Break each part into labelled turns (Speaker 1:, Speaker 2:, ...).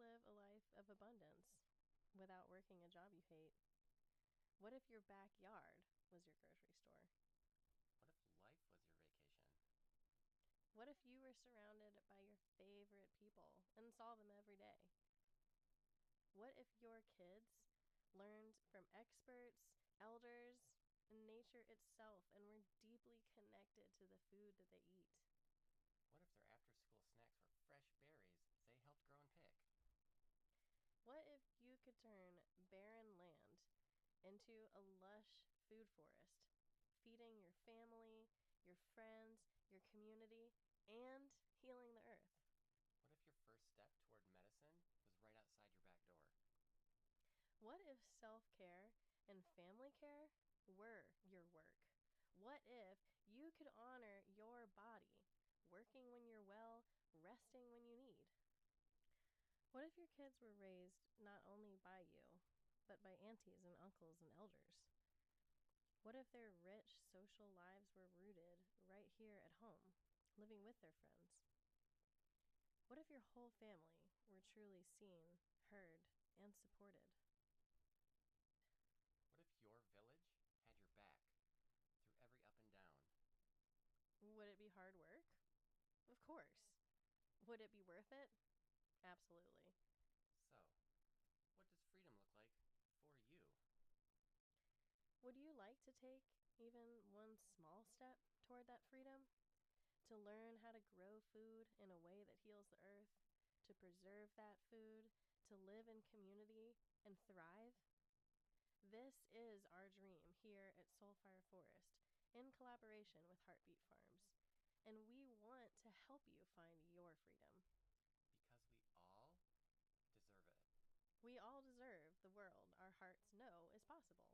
Speaker 1: live a life of abundance without working a job you hate? What if your backyard was your grocery store?
Speaker 2: What if life was your vacation?
Speaker 1: What if you were surrounded by your favorite people and saw them every day? What if your kids learned from experts, elders, and nature itself and were deeply connected to the food that they eat?
Speaker 2: What if their after school snacks were fresh berries they helped grow and pick?
Speaker 1: What if you could turn barren land into a lush food forest, feeding your family, your friends, your community, and healing the earth?
Speaker 2: What if your first step toward medicine was right outside your back door?
Speaker 1: What if self care and family care were your work? What if you could honor your body, working when you're well, resting when you need? What if your kids were raised not only by you, but by aunties and uncles and elders? What if their rich social lives were rooted right here at home, living with their friends? What if your whole family were truly seen, heard, and supported?
Speaker 2: What if your village had your back through every up and down?
Speaker 1: Would it be hard work? Of course. Would it be worth it? Absolutely.
Speaker 2: So, what does freedom look like for you?
Speaker 1: Would you like to take even one small step toward that freedom? To learn how to grow food in a way that heals the earth, to preserve that food, to live in community and thrive? This is our dream here at Soulfire Forest in collaboration with Heartbeat Farms. And we want to help you find your freedom.
Speaker 2: Because we all deserve it.
Speaker 1: We all deserve the world our hearts know is possible.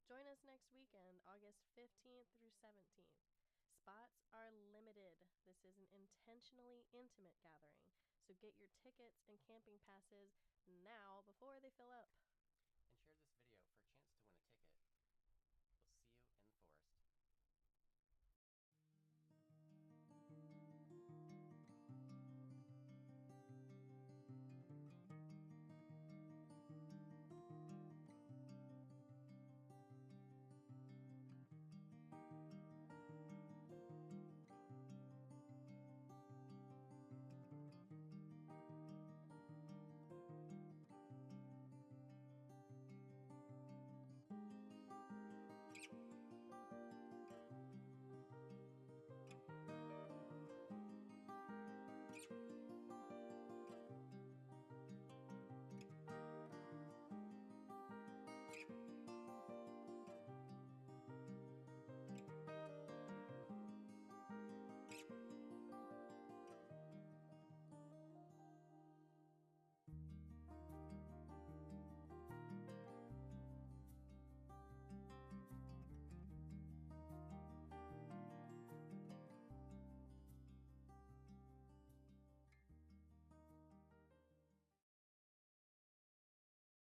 Speaker 1: Join us next weekend, August 15th through 17th. Spots are limited. This is an intentionally intimate gathering, so get your tickets and camping passes now before they fill up.